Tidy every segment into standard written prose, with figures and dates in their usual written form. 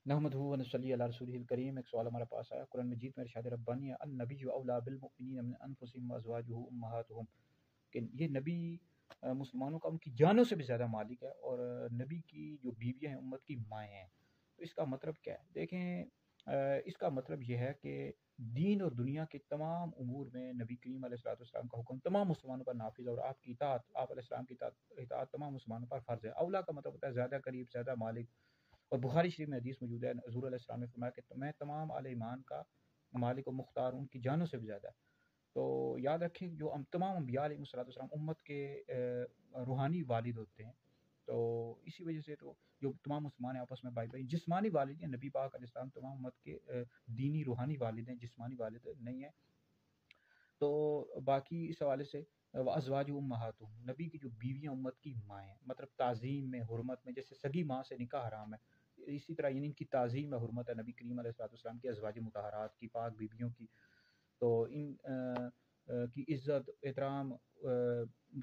नहमदुहु व नसल्ली अला रसूलिहिल करीम। एक सवाल हमारे पास आया कुरान मजीद में, इरशाद रब्बानी है अन्नबिय्यु औला बिल मुमिनीन मिन अनफुसिहिम व अज़वाजुहु उम्महातुहुम, कि ये नबी मुसलमानों का उनकी जानों से भी ज़्यादा मालिक है, और नबी की जो बीवियाँ हैं उम्मत की माएँ हैं। तो इसका मतलब क्या है? देखें, इसका मतलब ये है कि दीन और दुनिया के तमाम उमूर में नबी करीम अलैहिस्सलाम का हुक्म तमाम मुसलमानों पर नाफिज, और आपकी इताअत, आप अलैहिस्सलाम की इताअत तमाम मुसलमानों पर फ़र्ज़ है। औला का मतलब होता है ज़्यादा करीब, ज़्यादा मालिक। और बुखारी शरीफ में हदीस मौजूद है, हुज़ूर अलैहिस्सलाम ने फरमाया कि मैं तमाम आले ईमान का मालिक और मुख्तार हूँ, उनकी जानों से भी ज़्यादा है। तो याद रखें, जो तमाम अम्बिया अलैहिस्सलाम उम्मत के रूहानी वालिद होते हैं। तो इसी वजह से तो जो तमाम मुसलमान हैं आपस में भाई भाई, जिस्मानी वालिद हैं, नबी पाक अलैहिस्सलाम तमाम उम्मत के दीनी रूहानी वालिद हैं, जिस्मानी वालिद नहीं है। तो बाकी इस हवाले से अज़वाजुहु उम्महातुहुम, नबी की जो बीवियाँ उम्मत की माएँ हैं, मतलब ताज़ीम में, हुर्मत में, जैसे सगी माँ से निकाह हराम है, इसी तरह यानी इनकी ताज़ीम में हुर्मत है नबी करीम अलैहिस्सलाम की अज़वाज मुतहहारात की, पाक बीवियों की। तो इन की इज़्ज़त एहतराम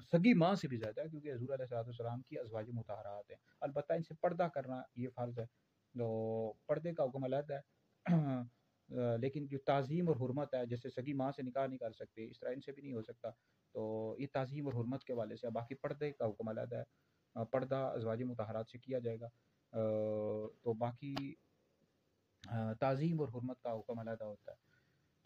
सगी माँ से भी ज़्यादा है, क्योंकि हुज़ूर अलैहिस्सलाम की अज़वाज मुतहहारात हैं। अलबत्ता इनसे पर्दा करना ये फ़र्ज़ है, तो पर्दे का हुक्म अलग है। लेकिन जो ताज़ीम और हुर्मत है, जैसे सगी माँ से निकाह नहीं कर सकते, इस तरह इनसे भी नहीं हो सकता। तो ये ताज़ीम और हुर्मत के हवाले से है। बाकी पर्दे का हुक्म अलग है, पर्दा अज़वाज मुतहहारात से किया जाएगा। तो बाकी ताज़ीम और हुर्मत का हुक्म अलग होता है।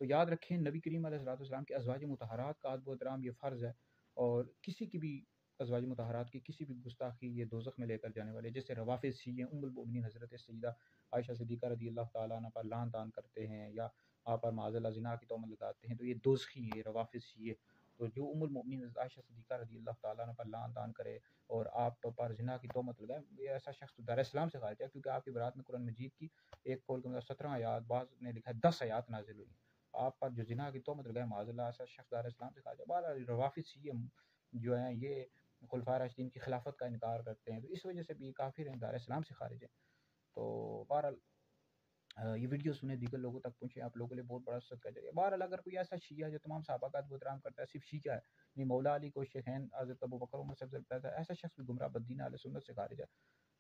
तो याद रखें, नबी करीम अलैहिस्सलाम के अज़वाज मुतहहारात का अदब व एहतराम ये फ़र्ज़ है, और किसी की भी अज़वाज मुतहहारात की किसी भी गुस्ताखी ये दोज़ख में लेकर जाने वाले, जैसे रवाफ़िज़ शिय्ये उम्मुल मोमिनीन हज़रत सय्यदा आयशा सिद्दीक़ा रज़ियल्लाहु ताला अन्हा पर लान तान करते हैं, या आप पर माज़अल्लाह ज़िना की तोहमत लगाते हैं, तो ये दोज़खी है रवाफ़िज़ शिय्ये। तो जो उम्मुल मोमिनीन हज़रत आयशा सिद्दीक़ा रज़ियल्लाहु ताला अन्हा पर लान तान करे और आप पर ज़िना की तोहमत लगाए, ये ऐसा शख्स दार इस्लाम से खारिज है, क्योंकि आपकी बरात में कुरान मजीद की एक कौल के मतलब 17 आयात, बाज़ ने लिखा है 10 आयात नाज़िल हुई। आप पर जो ज़िना की तोहमत लगाए, माज़अल्लाह, ऐसा शख्स दार इस्लाम से खारिज है। बहरहाल रवाफ़िज़ शिय्ये जो हैं ये खुलफाए राशिदीन की खिलाफत का इनकार करते हैं, तो इस वजह से भी काफ़िर हैं, दार इस्लाम से खारिज हैं। तो बहरहाल ये वीडियो सुने, दीगर लोगों तक पहुँचे, आप लोगों के लिए बहुत बड़ा सदका जारिया। बहरहाल अगर कोई ऐसा शिया जो तमाम सहाबा का अदब एहतराम करता है, सिर्फ शिया है, नहीं मौला अली को, शेखैन हज़रत अबू बकर उमर से अफ़ज़ल बताता है, ऐसा शख्स भी गुमराह बददीन अहले सुन्नत से खारिज है।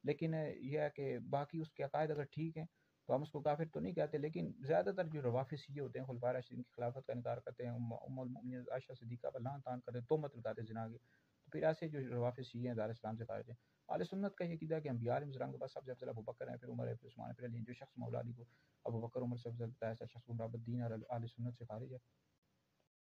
लेकिन ये है कि बाकी उसके अकायद अगर ठीक हैं तो हम उसको काफिर तो नहीं कहते, लेकिन ज़्यादातर जो रवाफ़िज़ ये होते हैं, खुलफाए राशिदीन की खिलाफत का इनकार करते हैं, उम्मुल मोमिनीन आयशा सिद्दीक़ा पर लान तान करते हैं, तोहमत लगाते हैं ज़िना की, तो फिर ऐसे जो रवाफ़िज़ ये हैं दार इस्लाम से खारिज हैं। अहले सुन्नत का ये अक़ीदा है कि अंबिया अलैहिस्सलाम के पास सबसे अफ़ज़ल अबू बकर है, फिर उमर है, फिर उस्मान है, फिर अली है। जो शख्स मौला अली को अबू बकर उमर से अफ़ज़ल बताया, ऐसा शख्स गुमराह बददीन और अहले सुन्नत से खारिज है।